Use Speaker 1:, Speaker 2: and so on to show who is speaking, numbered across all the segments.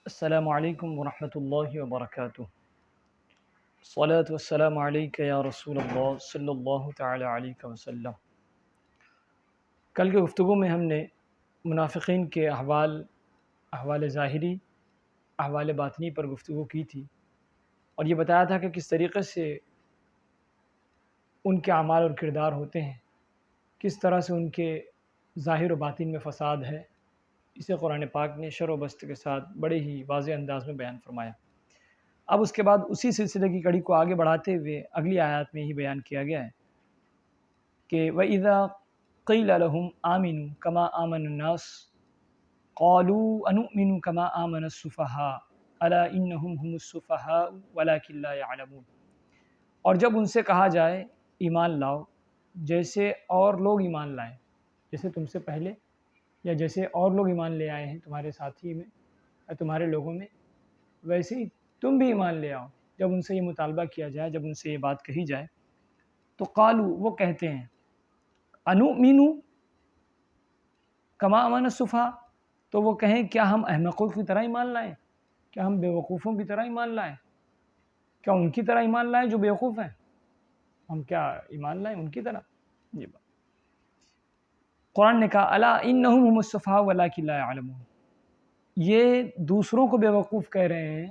Speaker 1: السلام علیکم ورحمۃ اللہ وبرکاتہ۔ الصلاۃ والسلام علیک یا رسول اللہ صلی اللہ تعالی علیہ وسلم۔ کل کے گفتگو میں ہم نے منافقین کے احوال ظاہری، احوال باطنی پر گفتگو کی تھی، اور یہ بتایا تھا کہ کس طریقے سے ان کے اعمال اور کردار ہوتے ہیں، کس طرح سے ان کے ظاہر و باطن میں فساد ہے۔ اسے قرآن پاک نے شرح و بست کے ساتھ بڑے ہی واضح انداز میں بیان فرمایا۔ اب اس کے بعد اسی سلسلے کی کڑی کو آگے بڑھاتے ہوئے اگلی آیات میں ہی بیان کیا گیا ہے کہ وَإِذَا قِيلَ لَهُمْ آمِنُوا كَمَا آمَنَ النَّاسُ قَالُوا أَنُؤْمِنُ كَمَا آمَنَ السُّفَهَاءُ أَلَا إِنَّهُمْ هُمُ السُّفَهَاءُ وَلَكِنْ لَا يَعْلَمُونَ۔ اور جب ان سے کہا جائے ایمان لاؤ جیسے اور لوگ ایمان لائیں، جیسے تم سے پہلے یا جیسے اور لوگ ایمان لے آئے ہیں تمہارے ساتھی میں یا تمہارے لوگوں میں، ویسے ہی تم بھی ایمان لے آؤ۔ جب ان سے یہ مطالبہ کیا جائے، جب ان سے یہ بات کہی جائے، تو قالو، وہ کہتے ہیں، انؤمن کما آمن السفہاء، تو وہ کہیں کیا ہم احمقوں کی طرح ایمان لائیں، کیا ہم بیوقوفوں کی طرح ایمان لائیں، کیا ان کی طرح ایمان لائیں جو بیوقوف ہیں، ہم کیا ایمان لائیں ان کی طرح؟ یہ بات قرآن نے کہا الا انہم هم السفہاء ولکن لا يعلمون، یہ دوسروں کو بیوقوف کہہ رہے ہیں،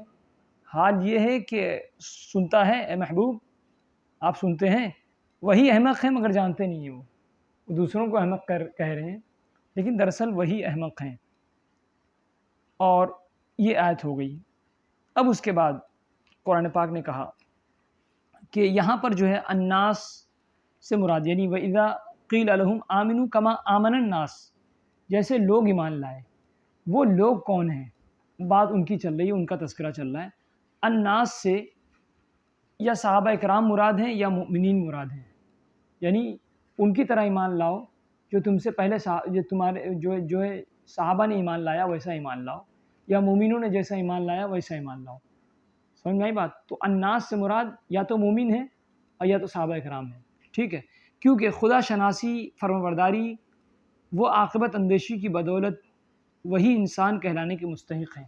Speaker 1: حال یہ ہے کہ سنتا ہے اے محبوب، آپ سنتے ہیں، وہی احمق ہیں مگر جانتے نہیں ہیں، وہ دوسروں کو احمق کہہ رہے ہیں لیکن دراصل وہی احمق ہیں۔ اور یہ آیت ہو گئی۔ اب اس کے بعد قرآن پاک نے کہا کہ یہاں پر جو ہے الناس سے مراد، یعنی وَإِذَا قِيلَ لَهُمْ آمِنُوا كَمَا آمَنَ النَّاسُ، جیسے لوگ ایمان لائے، وہ لوگ کون ہیں؟ بات ان کی چل رہی ہے، ان کا تذکرہ چل رہا ہے۔ الناس سے یا صحابہ اکرام مراد ہیں یا مؤمنین مراد ہیں، یعنی ان کی طرح ایمان لاؤ جو تم سے پہلے جو تمہارے جو ہے صحابہ نے ایمان لایا ویسا ایمان لاؤ، یا مومنوں نے جیسا ایمان لایا ویسا ایمان لاؤ۔ سمجھ میں آئی بات؟ تو الناس سے مراد یا تو مومن ہیں اور یا تو صحابہ اکرام ہیں، ٹھیک ہے؟ کیونکہ خدا شناسی، فرمانبرداری، وہ عاقبت اندیشی کی بدولت وہی انسان کہلانے کے مستحق ہیں۔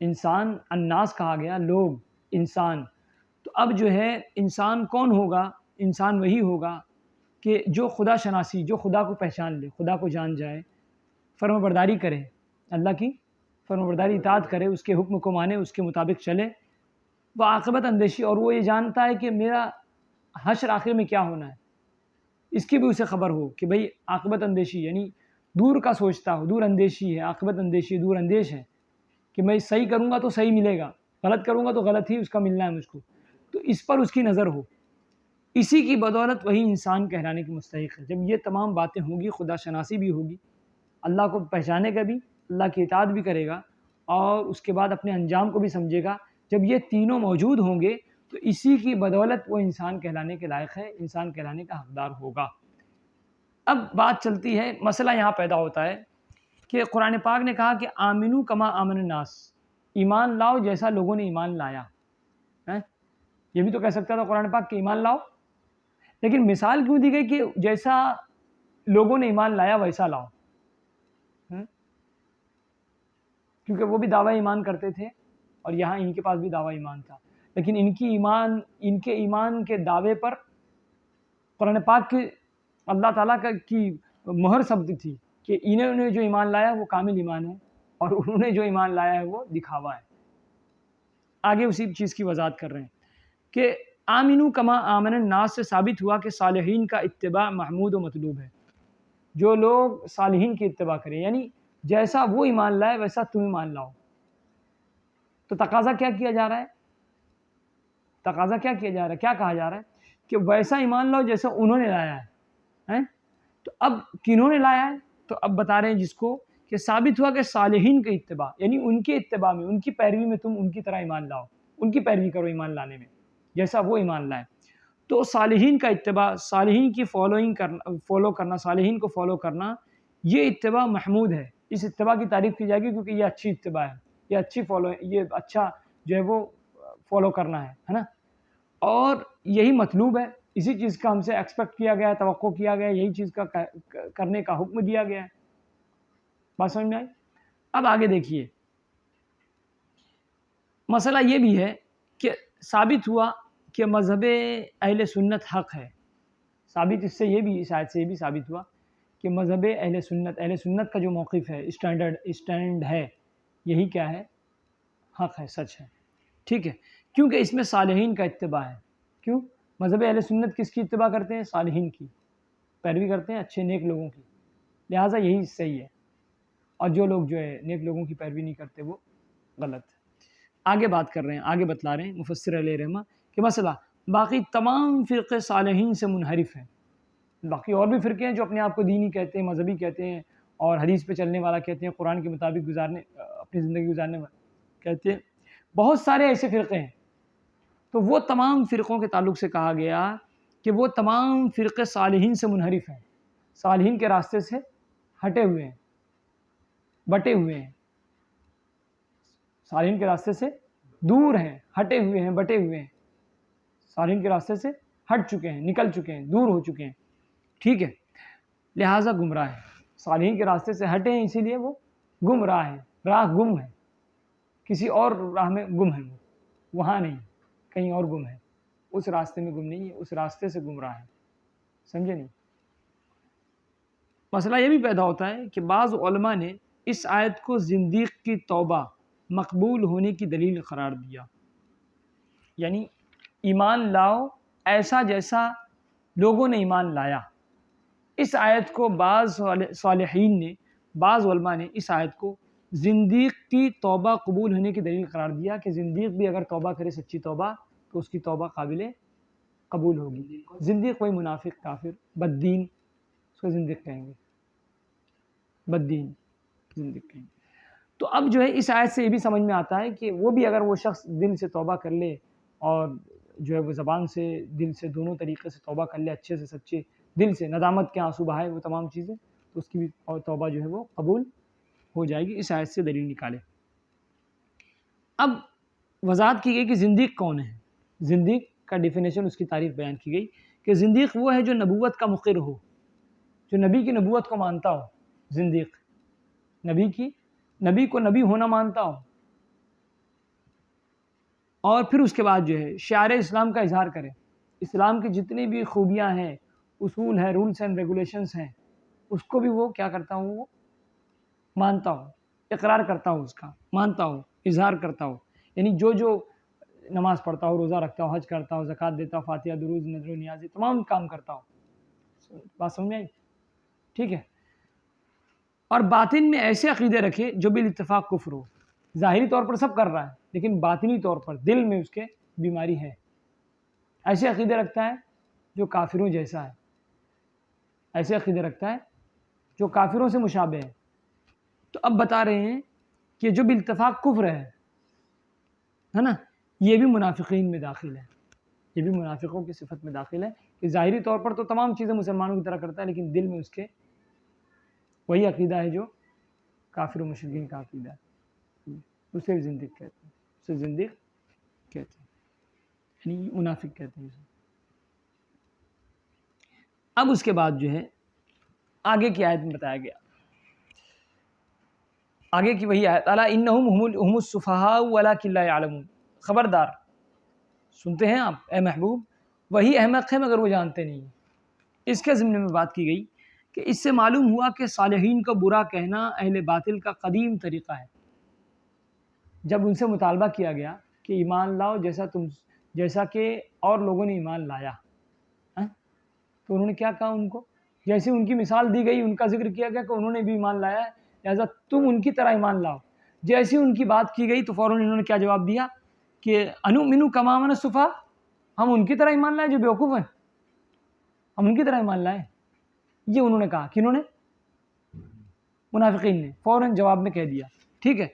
Speaker 1: انسان الناس کہا گیا، لوگ، انسان، تو اب جو ہے انسان کون ہوگا؟ انسان وہی ہوگا کہ جو خدا شناسی، جو خدا کو پہچان لے، خدا کو جان جائے، فرمانبرداری کرے، اللہ کی فرمانبرداری اطاعت کرے، اس کے حکم کو مانے، اس کے مطابق چلے، وہ عاقبت اندیشی، اور وہ یہ جانتا ہے کہ میرا حشر آخر میں کیا ہونا ہے، اس کی بھی اسے خبر ہو کہ بھئی عاقبت اندیشی، یعنی دور کا سوچتا ہو، دور اندیشی ہے، عاقبت اندیشی دور اندیش ہے کہ میں صحیح کروں گا تو صحیح ملے گا، غلط کروں گا تو غلط ہی اس کا ملنا ہے مجھ کو، تو اس پر اس کی نظر ہو، اسی کی بدولت وہی انسان کہلانے کی مستحق ہے۔ جب یہ تمام باتیں ہوں گی، خدا شناسی بھی ہوگی، اللہ کو پہچانے گا بھی، اللہ کی اطاعت بھی کرے گا، اور اس کے بعد اپنے انجام کو بھی سمجھے گا، جب یہ تینوں موجود ہوں گے تو اسی کی بدولت وہ انسان کہلانے کے لائق ہے، انسان کہلانے کا حقدار ہوگا۔ اب بات چلتی ہے، مسئلہ یہاں پیدا ہوتا ہے کہ قرآن پاک نے کہا کہ آمنو کما آمن الناس، ایمان لاؤ جیسا لوگوں نے ایمان لایا ہے۔ یہ بھی تو کہہ سکتا تھا قرآن پاک کہ ایمان لاؤ، لیکن مثال کیوں دی گئی کہ جیسا لوگوں نے ایمان لایا ویسا لاؤ؟ کیونکہ وہ بھی دعویٰ ایمان کرتے تھے اور یہاں ان کے پاس بھی دعویٰ ایمان تھا، لیکن ان کے ایمان کے دعوے پر قرآن پاک کی اللہ تعالیٰ کی مہر ثبت تھی کہ انہوں نے جو ایمان لایا وہ کامل ایمان ہے، اور انہوں نے جو ایمان لایا ہے وہ دکھاوا ہے۔ آگے اسی چیز کی وضاحت کر رہے ہیں کہ آمنو کما آمن الناس سے ثابت ہوا کہ صالحین کا اتباع محمود و مطلوب ہے۔ جو لوگ صالحین کی اتباع کریں، یعنی جیسا وہ ایمان لائے ویسا تم ایمان لاؤ، تو تقاضا کیا کیا جا رہا ہے؟ تقاضا کیا کیا جا رہا ہے؟ کیا کہا جا رہا ہے؟ کہ ویسا ایمان لاؤ جیسا انہوں نے لایا ہے۔ تو اب کنہوں نے لایا ہے؟ تو اب بتا رہے ہیں جس کو کہ ثابت ہوا کہ صالحین کے اتباع، یعنی ان کے اتباع میں، ان کی پیروی میں تم ان کی طرح ایمان لاؤ، ان کی پیروی کرو ایمان لانے میں جیسا وہ ایمان لائے۔ تو صالحین کا اتباع، صالحین کی فالو کرنا، صالحین کو فالو کرنا، یہ اتباع محمود ہے، اس اتباع کی تعریف کی جائے گی کیونکہ یہ اچھی اتباع ہے، یہ اچھا جو ہے وہ فالو کرنا ہے نا، اور یہی مطلوب ہے، اسی چیز کا ہم سے ایکسپیکٹ کیا گیا ہے، توقع کیا گیا ہے، یہی چیز کا کرنے کا حکم دیا گیا ہے۔ بات سمجھ میں آئی؟ اب آگے دیکھیے مسئلہ یہ بھی ہے کہ ثابت ہوا کہ مذہب اہل سنت حق ہے. ثابت اس سے یہ بھی، اس آیت سے یہ بھی ثابت ہوا کہ مذہب اہل سنت کا جو موقف ہے، اسٹینڈ ہے، یہی کیا ہے؟ حق ہے، سچ ہے. ٹھیک ہے، کیونکہ اس میں صالحین کا اتباع ہے. کیوں؟ مذہب اہل سنت کس کی اتباع کرتے ہیں؟ صالحین کی پیروی کرتے ہیں، اچھے نیک لوگوں کی. لہٰذا یہی صحیح ہے، اور جو لوگ جو ہے نیک لوگوں کی پیروی نہیں کرتے وہ غلط ہے. آگے بات کر رہے ہیں، آگے بتلا رہے ہیں مفسر علیہ رحمہ کہ مسئلہ باقی تمام فرقے صالحین سے منحرف ہیں. باقی اور بھی فرقے ہیں جو اپنے آپ کو دینی کہتے ہیں، مذہبی کہتے ہیں، اور حدیث پہ چلنے والا کہتے ہیں، قرآن کے مطابق اپنی زندگی گزارنے والا کہتے ہیں. بہت سارے ایسے فرقے ہیں. تو وہ تمام فرقوں کے تعلق سے کہا گیا کہ وہ تمام فرقے صالحین سے منحرف ہیں، صالحین کے راستے سے ہٹے ہوئے ہیں، بٹے ہوئے ہیں، صالحین کے راستے سے دور ہیں، ہٹے ہوئے ہیں، بٹے ہوئے ہیں، صالحین کے راستے سے ہٹ چکے ہیں، نکل چکے ہیں، دور ہو چکے ہیں. ٹھیک ہے، لہٰذا گمراہ ہے. صالحین کے راستے سے ہٹے ہیں، اسی لیے وہ گمراہ ہے، راہ گم ہے، کسی اور راہ میں گم ہے، وہ وہاں نہیں، کہیں اور گم ہے، اس راستے میں گم نہیں ہے، اس راستے سے گمراہ ہے. سمجھے نہیں؟ مسئلہ یہ بھی پیدا ہوتا ہے کہ بعض علماء نے اس آیت کو زندیق کی توبہ مقبول ہونے کی دلیل قرار دیا. یعنی ایمان لاؤ ایسا جیسا لوگوں نے ایمان لایا. اس آیت کو بعض صالحین نے، بعض علماء نے اس آیت کو زندیق کی توبہ قبول ہونے کی دلیل قرار دیا کہ زندیق بھی اگر توبہ کرے سچی توبہ تو اس کی توبہ قابل قبول ہوگی. زندیق کوئی منافق، کافر، بددین، اس کو زندیق کہیں گے، بددین زندیق کہیں گے. تو اب جو ہے اس آیت سے یہ بھی سمجھ میں آتا ہے کہ وہ بھی اگر وہ شخص دل سے توبہ کر لے اور جو ہے وہ زبان سے، دل سے، دونوں طریقے سے توبہ کر لے، اچھے سے سچے دل سے، ندامت کے آنسو بہائے، وہ تمام چیزیں، تو اس کی بھی توبہ جو ہے وہ قبول ہو جائے گی. اس آیت سے دلیل نکالے. اب وضاحت کی گئی کہ زندیق کون ہے. زندیق کا ڈیفینیشن، اس کی تعریف بیان کی گئی کہ زندیق وہ ہے جو نبوت کا مقر ہو، جو نبی کی نبوت کو مانتا ہو. زندیق نبی کو نبی ہونا مانتا ہو، اور پھر اس کے بعد جو ہے شعار اسلام کا اظہار کرے، اسلام کی جتنی بھی خوبیاں ہیں، اصول ہیں، رولز اینڈ ریگولیشنز ہیں، اس کو بھی وہ کیا کرتا ہوں، وہ مانتا ہوں، اقرار کرتا ہوں، اس کا مانتا ہوں، اظہار کرتا ہوں. یعنی جو نماز پڑھتا ہو، روزہ رکھتا ہو، حج کرتا ہو، زکوٰۃ دیتا ہو، فاتحہ، دروز، نذر و نیازی، تمام کام کرتا ہو. بات سمجھ میں آئی؟ ٹھیک ہے. اور باطن میں ایسے عقیدے رکھے جو بالاتفاق کفر ہو. ظاہری طور پر سب کر رہا ہے، لیکن باطنی طور پر دل میں اس کے بیماری ہے. ایسے عقیدے رکھتا ہے جو کافروں جیسا ہے، ایسے عقیدے رکھتا ہے جو کافروں سے مشابہ ہے. تو اب بتا رہے ہیں کہ جو بالاتفاق کفر ہے نا، یہ بھی منافقین میں داخل ہے، یہ بھی منافقوں کی صفت میں داخل ہے کہ ظاہری طور پر تو تمام چیزیں مسلمانوں کی طرح کرتا ہے، لیکن دل میں اس کے وہی عقیدہ ہے جو کافر و مشرکین کا عقیدہ ہے. اسے زندیق کہتے ہیں، اسے زندیق کہتے ہیں، یعنی منافق کہتے ہیں اسے. اب اس کے بعد جو ہے آگے کی آیت میں بتایا گیا، آگے کی وہی آیت، الا انہم هم السفہاء ولکن لا یعلمون. خبردار، سنتے ہیں آپ اے محبوب، وہی احمق ہے مگر وہ جانتے نہیں. اس کے ضمن میں بات کی گئی کہ اس سے معلوم ہوا کہ صالحین کو برا کہنا اہل باطل کا قدیم طریقہ ہے. جب ان سے مطالبہ کیا گیا کہ ایمان لاؤ جیسا کہ اور لوگوں نے ایمان لایا، تو انہوں نے کیا کہا؟ ان کو جیسے ان کی مثال دی گئی، ان کا ذکر کیا گیا کہ انہوں نے بھی ایمان لایا ہے، لہٰذا تم ان کی طرح ایمان لاؤ. جیسے ان کی بات کی گئی تو فوراً انہوں نے کیا جواب دیا کہ انؤمن کما آمن السفہاء، ہم ان کی طرح ایمان لائیں جو بیوقوف ہیں، ہم ان کی طرح ایمان لائیں. یہ انہوں نے کہا. کنہوں نے؟ منافقین نے فوراً جواب میں کہہ دیا. ٹھیک ہے.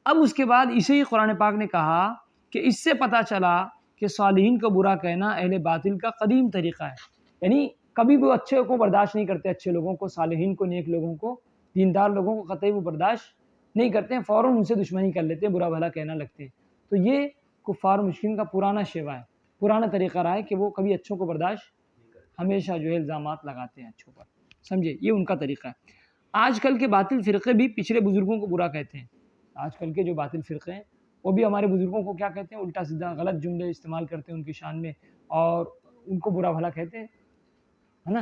Speaker 1: اب اس کے بعد اسے ہی قرآن پاک نے کہا کہ اس سے پتہ چلا کہ صالحین کو برا کہنا اہل باطل کا قدیم طریقہ ہے. یعنی کبھی بھی اچھے کو برداشت نہیں کرتے، اچھے لوگوں کو، صالحین کو، نیک لوگوں کو، دیندار لوگوں کو قطعی وہ برداشت نہیں کرتے ہیں، فوراً ان سے دشمنی کر لیتے ہیں، برا بھلا کہنا لگتے ہیں. تو یہ کفار مشرکین کا پرانا شیوا ہے، پرانا طریقہ رہا ہے کہ وہ کبھی اچھوں کو برداشت، ہمیشہ جو ہے الزامات لگاتے ہیں اچھوں پر. سمجھے؟ یہ ان کا طریقہ ہے. آج کل کے باطل فرقے بھی پچھلے بزرگوں کو برا کہتے ہیں. آج کل کے جو باطل فرقے ہیں وہ بھی ہمارے بزرگوں کو کیا کہتے ہیں؟ الٹا سیدھا غلط جملے استعمال کرتے ہیں ان کی شان میں اور ان کو برا بھلا کہتے ہیں، ہے نا؟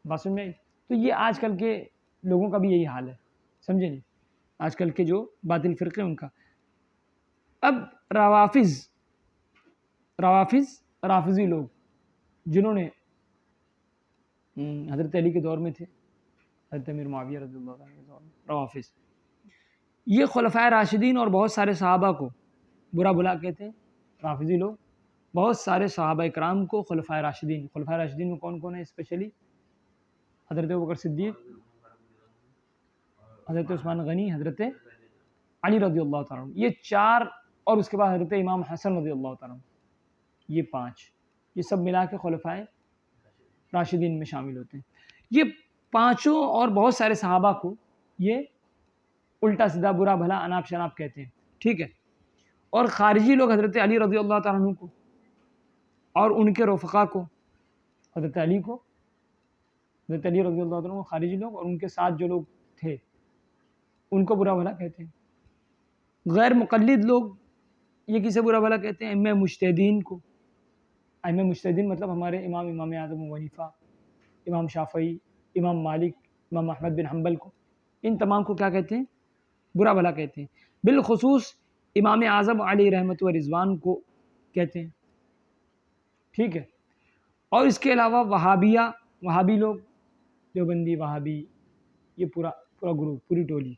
Speaker 1: بات سمجھ میں آئی؟ تو یہ آج کل کے لوگوں کا بھی یہی حال ہے، سمجھے نہیں؟ آج کل کے جو باطل فرقے ان کا. اب رافضی لوگ جنہوں نے حضرت علی کے دور میں تھے، حضرت امیر معاویہ رضی اللہ عنہ کے دور میں، روافض یہ خلفائے راشدین اور بہت سارے صحابہ کو برا بھلا کہتے ہیں. رافضی لوگ بہت سارے صحابہ اکرام کو خلفائے راشدین میں کون کون ہے؟ اسپیشلی حضرت ابوبکر صدیق، حضرت عثمان غنی، حضرت علی رضی اللہ تعالیٰ عنہ، یہ چار، اور اس کے بعد حضرت امام حسن رضی اللہ تعالیٰ عنہ، یہ پانچ، یہ سب ملا کے خلفائے راشدین میں شامل ہوتے ہیں. یہ پانچوں اور بہت سارے صحابہ کو یہ الٹا سیدھا برا بھلا اناپ شناپ کہتے ہیں، ٹھیک ہے. اور خارجی لوگ حضرت علی رضی اللہ تعالیٰ عنہ کو اور ان کے رفقا کو، حضرت علی رضی اللہ تعالیٰ عنہ کو خارجی لوگ اور ان کے ساتھ جو لوگ تھے ان کو برا بھلا کہتے ہیں. غیر مقلد لوگ یہ کسے برا بھلا کہتے ہیں؟ ائمہ مجتہدین کو. ائمہ مجتہدین مطلب ہمارے امام اعظم ابو حنیفہ، امام شافعی، امام مالک، امام احمد بن حنبل کو، ان تمام کو کیا کہتے ہیں؟ برا بھلا کہتے ہیں. بالخصوص امام اعظم علیہ رحمت و رضوان کو کہتے ہیں، ٹھیک ہے. اور اس کے علاوہ وہابی لوگ، دیوبندی وہابی، یہ پورا گروپ، پوری ٹولی.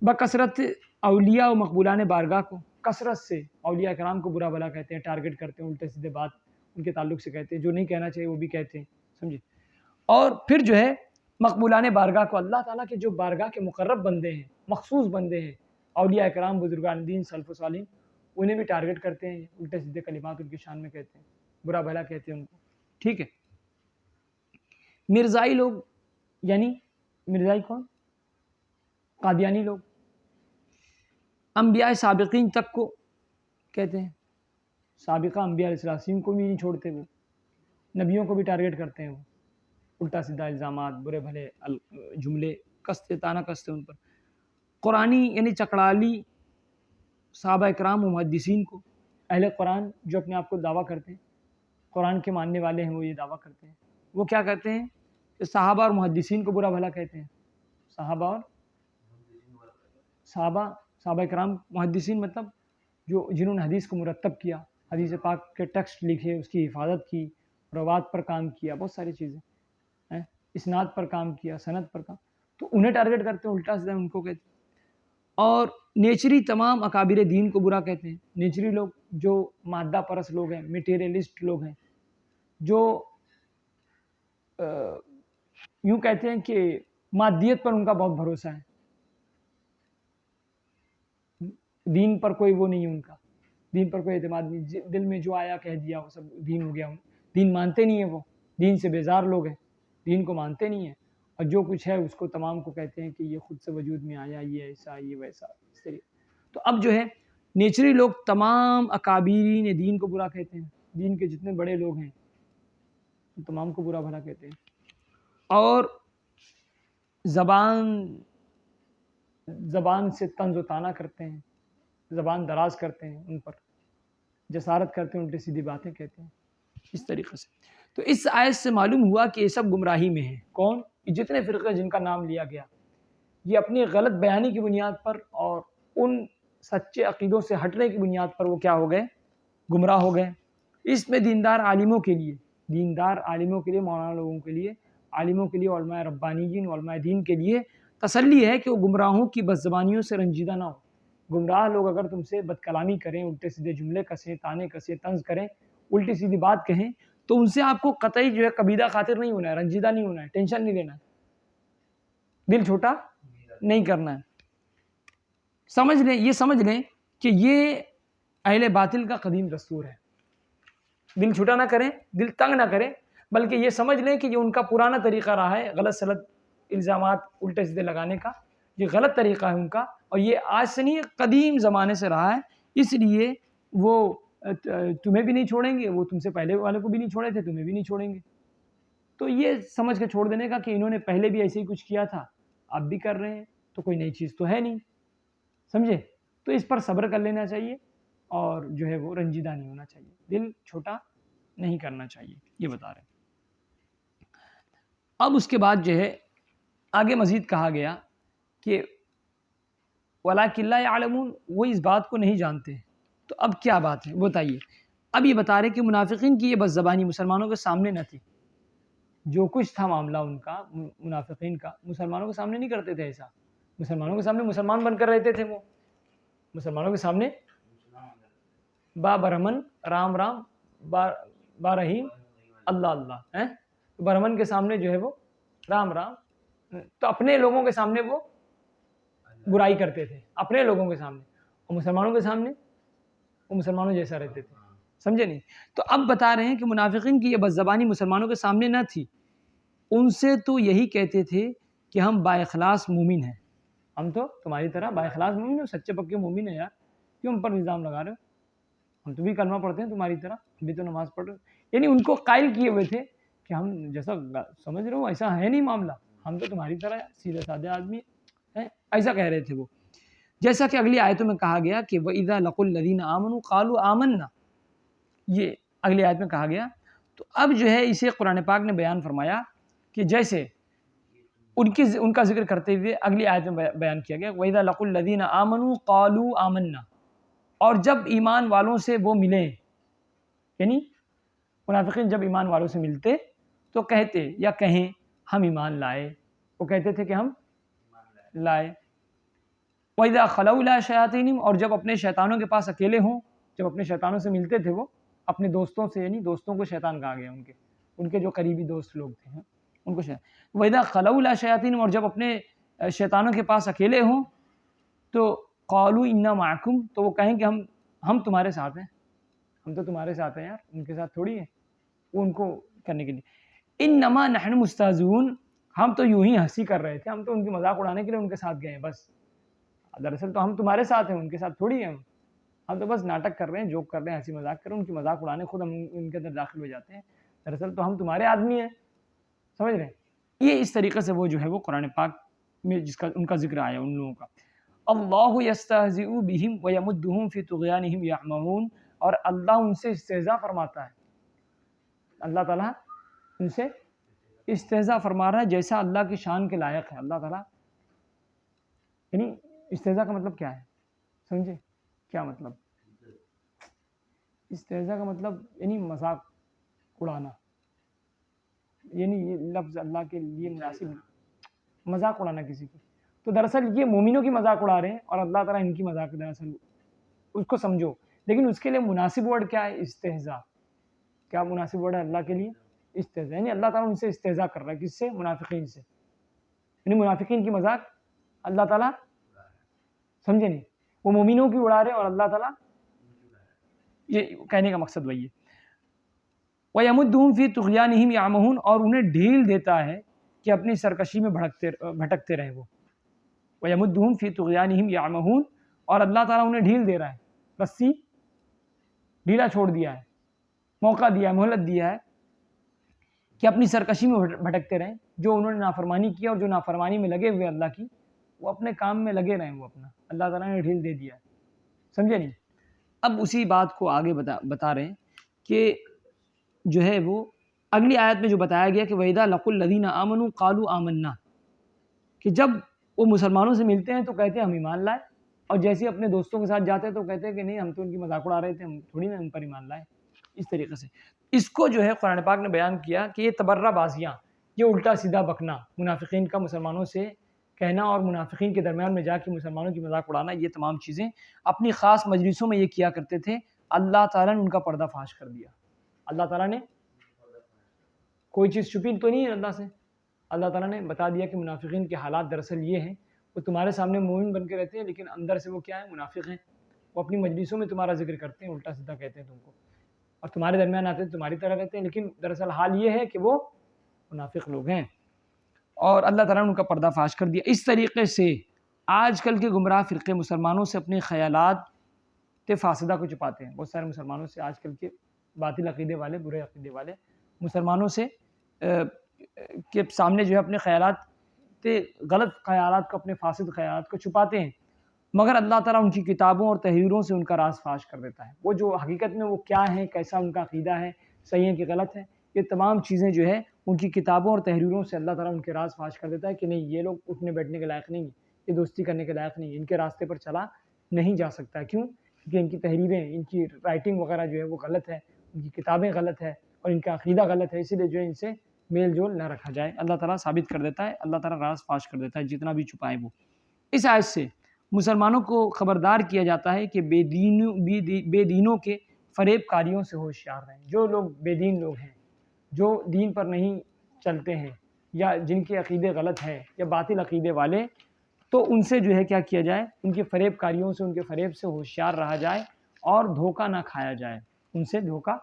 Speaker 1: بکثرت اولیاء و مقبولان بارگاہ کو، کثرت سے اولیاء کرام کو برا بھلا کہتے ہیں، ٹارگٹ کرتے ہیں، الٹے سیدھے بات ان کے تعلق سے کہتے ہیں، جو نہیں کہنا چاہیے وہ بھی کہتے ہیں، سمجھے. اور پھر جو ہے مقبولان بارگاہ کو، اللہ تعالیٰ کے جو بارگاہ کے مقرب بندے ہیں، مخصوص بندے ہیں، اولیاء کرام، بزرگان دین، سلف و صالحین، انہیں بھی ٹارگٹ کرتے ہیں، الٹے سیدھے کلمات ان کی شان میں کہتے ہیں، برا بھلا کہتے ہیں ان کو، ٹھیک ہے. مرزائی لوگ، یعنی مرزائی کون؟ قادیانی لوگ. انبیاء سابقین تک کو کہتے ہیں، سابقہ انبیاء علیہ السلام کو بھی نہیں چھوڑتے، وہ نبیوں کو بھی ٹارگٹ کرتے ہیں، وہ الٹا سیدھا الزامات، برے بھلے جملے کستے، تانا کستے ان پر. قرآنی یعنی چکڑالی صحابہ اکرام و محدثین کو، اہل قرآن جو اپنے آپ کو دعویٰ کرتے ہیں، قرآن کے ماننے والے ہیں، وہ یہ دعویٰ کرتے ہیں، وہ کیا کہتے ہیں؟ کہ صحابہ اور محدثین کو برا بھلا کہتے ہیں. صحابہ اکرام، محدثین مطلب جنہوں نے حدیث کو مرتب کیا، حدیث پاک کے ٹیکسٹ لکھے، اس کی حفاظت کی، روات پر کام کیا، بہت ساری چیزیں، اسناد پر کام کیا، سند پر کام، تو انہیں ٹارگٹ کرتے ہیں، الٹا سیدھا ان کو کہتے ہیں. اور نیچری تمام اکابر دین کو برا کہتے ہیں. نیچری لوگ جو مادہ پرست لوگ ہیں، میٹیریلسٹ لوگ ہیں، جو یوں کہتے ہیں کہ مادیت پر ان کا بہت بھروسہ ہے، دین پر کوئی وہ نہیں ہے، ان کا دین پر کوئی اعتماد نہیں، دل میں جو آیا کہہ دیا وہ سب دین ہو گیا. دین مانتے نہیں ہیں، وہ دین سے بیزار لوگ ہیں، دین کو مانتے نہیں ہیں، اور جو کچھ ہے اس کو تمام کو کہتے ہیں کہ یہ خود سے وجود میں آیا، یہ ایسا، یہ ویسا، اس طریقے. تو اب جو ہے نیچری لوگ تمام اکابرین دین کو برا کہتے ہیں، دین کے جتنے بڑے لوگ ہیں تمام کو برا بھلا کہتے ہیں. اور زبان سے طنز و طعنہ کرتے ہیں، زبان دراز کرتے ہیں، ان پر جسارت کرتے ہیں، الٹی سیدھی باتیں کہتے ہیں، اس طریقے سے. تو اس آیت سے معلوم ہوا کہ یہ سب گمراہی میں ہیں. کون؟ جتنے فرقے جن کا نام لیا گیا، یہ اپنی غلط بیانی کی بنیاد پر اور ان سچے عقیدوں سے ہٹنے کی بنیاد پر وہ کیا ہو گئے؟ گمراہ ہو گئے. اس میں دیندار عالموں کے لیے، مولانا لوگوں کے لیے، عالموں کے لیے، علماء ربانیین، علماء دین کے لیے تسلی ہے کہ وہ گمراہوں کی بدزبانیوں سے رنجیدہ نہ ہو. گمراہ لوگ اگر تم سے بد کلامی کریں، الٹے سیدھے جملے کسیں، تانے کسیں، طنز کریں، الٹی سیدھی بات کہیں، تو ان سے آپ کو قطعی جو ہے کبیدہ خاطر نہیں ہونا ہے، رنجیدہ نہیں ہونا ہے، ٹینشن نہیں لینا ہے، دل چھوٹا نہیں کرنا ہے. سمجھ لیں کہ یہ اہل باطل کا قدیم دستور ہے. دل چھوٹا نہ کریں، دل تنگ نہ کریں، بلکہ یہ سمجھ لیں کہ یہ ان کا پرانا طریقہ رہا ہے، غلط سلط الزامات الٹے سیدھے لگانے کا. یہ غلط طریقہ ہے ان کا، اور یہ آج سے نہیں، قدیم زمانے سے رہا ہے. اس لیے وہ تمہیں بھی نہیں چھوڑیں گے، وہ تم سے پہلے والے کو بھی نہیں چھوڑے تھے، تمہیں بھی نہیں چھوڑیں گے. تو یہ سمجھ کے چھوڑ دینے کا کہ انہوں نے پہلے بھی ایسے ہی کچھ کیا تھا، اب بھی کر رہے ہیں، تو کوئی نئی چیز تو ہے نہیں، سمجھے. تو اس پر صبر کر لینا چاہیے اور جو ہے وہ رنجیدہ نہیں ہونا چاہیے، دل چھوٹا نہیں کرنا چاہیے، یہ بتا رہے ہیں۔ اب اس کے بعد جو ہے آگے مزید کہا گیا کہ وَلَٰكِن لَا يَعْلَمُونَ، وہ اس بات کو نہیں جانتے۔ تو اب کیا بات ہے بتائیے۔ اب یہ بتا رہے کہ منافقین کی یہ بس زبانی مسلمانوں کے سامنے نہ تھی، جو کچھ تھا معاملہ ان کا منافقین کا، مسلمانوں کے سامنے نہیں کرتے تھے ایسا، مسلمانوں کے سامنے مسلمان بن کر رہتے تھے، وہ مسلمانوں کے سامنے با برہمن رام رام با رحیم اللہ اللہ، برہمن کے سامنے جو ہے وہ رام رام، تو اپنے لوگوں کے سامنے وہ برائی کرتے تھے، اپنے لوگوں کے سامنے، اور مسلمانوں کے سامنے وہ مسلمانوں جیسا رہتے تھے، سمجھے نہیں؟ تو اب بتا رہے ہیں کہ منافقین کی یہ بد زبانی مسلمانوں کے سامنے نہ تھی، ان سے تو یہی کہتے تھے کہ ہم با اخلاص مومن ہیں، ہم تو تمہاری طرح با اخلاص مومن ہیں، سچے پکے مومن ہیں یار، کیوں ہم پر الزام لگا رہے ہو؟ ہم تو بھی کلمہ پڑھتے ہیں تمہاری طرح، ہم بھی تو نماز پڑھ رہے ہیں۔ یعنی ان کو قائل کیے ہوئے تھے کہ ہم جیسا سمجھ رہے ہو ایسا ہے نہیں معاملہ، ہم تو تمہاری طرح سیدھے سادے آدمی ہیں، ایسا کہہ رہے تھے وہ۔ جیسا کہ اگلی آیتوں میں کہا گیا کہ وَإِذَا لَقُوا الَّذِينَ آمَنُوا قَالُوا آمَنَّا، یہ اگلی آیت میں کہا گیا۔ تو اب جو ہے اسے قرآن پاک نے بیان فرمایا کہ جیسے ان کا ذکر کرتے ہوئے اگلی آیت میں بیان کیا گیا وَإِذَا لَقُوا الَّذِينَ آمَنُوا قَالُوا آمَنَّا، اور جب ایمان والوں سے وہ ملیں، یعنی منافقین جب ایمان والوں سے ملتے تو کہتے یا کہیں ہم ایمان لائے، وہ کہتے تھے کہ ہم لائے۔ وَإِذَا خَلَوْا إِلَىٰ شَيَاطِینِهِمْ، اور جب اپنے شیطانوں کے پاس اکیلے ہوں، جب اپنے شیطانوں سے ملتے تھے وہ اپنے دوستوں سے، یعنی دوستوں کو شیطان کہا گیا، ان کے جو قریبی دوست لوگ تھے ان کو شیطان۔ وَإِذَا خَلَوْا إِلَىٰ شَيَاطِینِهِمْ، اور جب اپنے شیطانوں کے پاس اکیلے ہوں تو قَالُوا إِنَّا مَعَكُمْ، تو وہ کہیں کہ ہم تمہارے ساتھ ہیں، ہم تو تمہارے ساتھ ہیں یار، ان کے ساتھ تھوڑی ہے، وہ ان کو کرنے کے لیے انما نحن مستہزئون، ہم تو یوں ہی ہنسی کر رہے تھے، ہم تو ان کی مذاق اڑانے کے لیے ان کے ساتھ گئے ہیں بس، دراصل تو ہم تمہارے ساتھ ہیں، ان کے ساتھ تھوڑی ہیں، ہم تو بس ناٹک کر رہے ہیں، جوک کر رہے ہیں، ہنسی مذاق کر رہے ہیں، ان کی مذاق اڑانے خود ہم ان کے اندر داخل ہو جاتے ہیں، دراصل تو ہم تمہارے آدمی ہیں، سمجھ رہے ہیں؟ یہ اس طریقے سے وہ جو ہے وہ قرآن پاک میں جس کا ان کا ذکر آیا ان لوگوں کا۔ اللہ یستہزئ بہم ویمدہم فی طغیانہم یعمہون، اور اللہ ان سے استہزاء فرماتا ہے، اللہ تعالیٰ ان سے استہزاء فرما رہا ہے جیسا اللہ کی شان کے لائق ہے اللہ تعالیٰ۔ یعنی استہزاء کا مطلب کیا ہے، سمجھے کیا مطلب؟ استہزاء کا مطلب یعنی مذاق اڑانا، یعنی یہ لفظ اللہ کے لیے مناسب، مذاق اڑانا کسی کی، تو دراصل یہ مومنوں کی مذاق اڑا رہے ہیں اور اللہ تعالیٰ ان کی مذاق، دراصل اس کو سمجھو، لیکن اس کے لیے مناسب ورڈ کیا ہے؟ استہزاء۔ کیا مناسب ورڈ ہے اللہ کے لیے؟ استہزاء، یعنی اللہ تعالیٰ ان سے استہزاء کر رہا ہے، کس سے؟ منافقین سے، یعنی منافقین کی مذاق اللہ تعالیٰ، سمجھے نہیں؟ وہ مومنوں کی اڑا رہے ہیں اور اللہ تعالیٰ، یہ کہنے کا مقصد وہی ہے۔ وَيَمُدُّهُمْ فِي طُغْيَانِهِمْ يَعْمَهُونَ، اور انہیں ڈھیل دیتا ہے کہ اپنی سرکشی میں بھٹکتے رہیں وہ۔ وَيَمُدُّهُمْ فِي طُغْيَانِهِمْ يَعْمَهُونَ، اور اللہ تعالیٰ انہیں ڈھیل دے رہا ہے، رسی ڈھیلا چھوڑ دیا ہے، موقع دیا ہے، مہلت دیا ہے کہ اپنی سرکشی میں بھٹکتے رہیں، جو انہوں نے نافرمانی کی اور جو نافرمانی میں لگے ہوئے اللہ کی، وہ اپنے کام میں لگے رہیں، وہ اپنا، اللہ تعالیٰ نے ڈھیل دے دیا ہے، سمجھے نہیں؟ اب اسی بات کو آگے بتا رہے ہیں کہ جو ہے وہ اگلی آیت میں جو بتایا گیا کہ وَإِذَا لَقُوا الَّذِينَ آمَنُوا قَالُوا آمَنَّا، کہ جب وہ مسلمانوں سے ملتے ہیں تو کہتے ہیں ہم ایمان لائے، اور جیسے ہی اپنے دوستوں کے ساتھ جاتے ہیں تو کہتے ہیں کہ نہیں ہم تو ان کی مذاق اڑا رہے تھے، ہم تھوڑی نا ان پر ایمان لائے، اس طریقے سے۔ اس کو جو ہے قرآن پاک نے بیان کیا کہ یہ تبرہ بازیاں، یہ الٹا سیدھا بکنا، منافقین کا مسلمانوں سے کہنا اور منافقین کے درمیان میں جا کے مسلمانوں کی مذاق اڑانا، یہ تمام چیزیں اپنی خاص مجلسوں میں یہ کیا کرتے تھے، اللہ تعالیٰ نے ان کا پردہ فاش کر دیا۔ اللہ تعالیٰ نے کوئی چیز چھپی تو نہیں ہے اللہ سے، اللہ تعالیٰ نے بتا دیا کہ منافقین کے حالات دراصل یہ ہیں، وہ تمہارے سامنے مومن بن کے رہتے ہیں لیکن اندر سے وہ کیا ہے؟ منافق ہیں، وہ اپنی مجلسوں میں تمہارا ذکر کرتے ہیں، الٹا سیدھا کہتے ہیں تم کو، اور تمہارے درمیان آتے ہیں تمہاری طرح رہتے ہیں، لیکن دراصل حال یہ ہے کہ وہ منافق لوگ ہیں، اور اللہ تعالیٰ نے ان کا پردہ فاش کر دیا۔ اس طریقے سے آج کل کے گمراہ فرقے مسلمانوں سے اپنے خیالات فاسدہ کو چھپاتے ہیں، بہت سارے مسلمانوں سے آج کل کے باطل عقیدے والے، برے عقیدے والے مسلمانوں سے کے سامنے جو ہے اپنے خیالات غلط خیالات کو، اپنے فاسد خیالات کو چھپاتے ہیں، مگر اللہ تعالیٰ ان کی کتابوں اور تحریروں سے ان کا راز فاش کر دیتا ہے. وہ جو حقیقت میں وہ کیا ہیں، کیسا ان کا عقیدہ ہے، صحیح ہے کہ غلط ہے، یہ تمام چیزیں جو ہے ان کی کتابوں اور تحریروں سے اللہ تعالیٰ ان کے راز فاش کر دیتا ہے کہ نہیں، یہ لوگ اٹھنے بیٹھنے کے لائق نہیں، یہ دوستی کرنے کے لائق نہیں، ان کے راستے پر چلا نہیں جا سکتا. کیوں؟ کیونکہ ان کی تحریریں، ان کی رائٹنگ وغیرہ جو ہے وہ غلط ہے، ان کی کتابیں غلط ہے اور ان کا عقیدہ غلط ہے، اسی لیے جو ہے ان سے میل جول نہ رکھا جائے. اللہ تعالیٰ ثابت کر دیتا ہے، اللہ تعالیٰ راز فاش کر دیتا ہے جتنا بھی چھپائے وہ. اس آیت سے مسلمانوں کو خبردار کیا جاتا ہے کہ بے دینوں کے فریب کاریوں سے ہوشیار رہیں. جو لوگ بے دین لوگ ہیں، جو دین پر نہیں چلتے ہیں یا جن کے عقیدے غلط ہیں یا باطل عقیدے والے، تو ان سے جو ہے کیا کیا جائے، ان کے فریب کاریوں سے، ان کے فریب سے ہوشیار رہا جائے اور دھوکہ نہ کھایا جائے، ان سے دھوکہ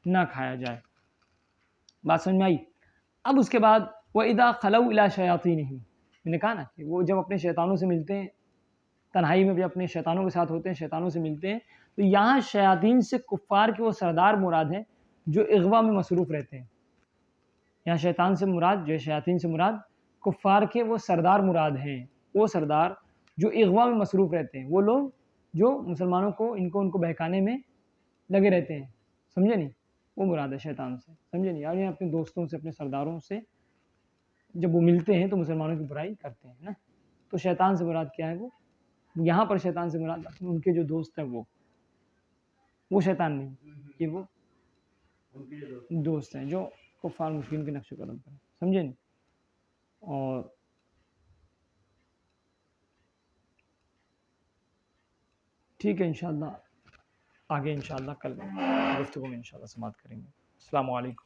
Speaker 1: نہ کھایا جائے. بات سمجھ میں آئی؟ اب اس کے بعد وَإِذَا خَلَوْا إِلَىٰ شَيَاطِينِهِمْ، میں نے کہا نا کہ وہ جب اپنے شیطانوں سے ملتے ہیں، تنہائی میں بھی اپنے شیطانوں کے ساتھ ہوتے ہیں، شیطانوں سے ملتے ہیں، تو یہاں شیاطین سے کفار کے وہ سردار مراد ہیں جو اغوا میں مصروف رہتے ہیں. یہاں شیطان سے مراد، جو شیاطین سے مراد کفار کے وہ سردار مراد ہیں، وہ سردار جو اغوا میں مصروف رہتے ہیں، وہ لوگ جو مسلمانوں کو ان کو بہکانے میں لگے رہتے ہیں. سمجھے نہیں؟ وہ مراد ہے شیطان سے. سمجھے نہیں؟ یعنی اپنے دوستوں سے، اپنے سرداروں سے جب وہ ملتے ہیں تو مسلمانوں کی برائی کرتے ہیں نا. تو شیطان سے مراد کیا ہے؟ وہ یہاں پر شیطان سے مراد ان کے جو دوست ہیں وہ شیطان نہیں، یہ وہ دوست ہیں جو کفار مشرکین کے نقش قدم پر. سمجھے نہیں؟ اور ٹھیک ہے، انشاءاللہ آگے انشاءاللہ کل گفتگو میں انشاءاللہ سماعت کریں گے. السلام علیکم.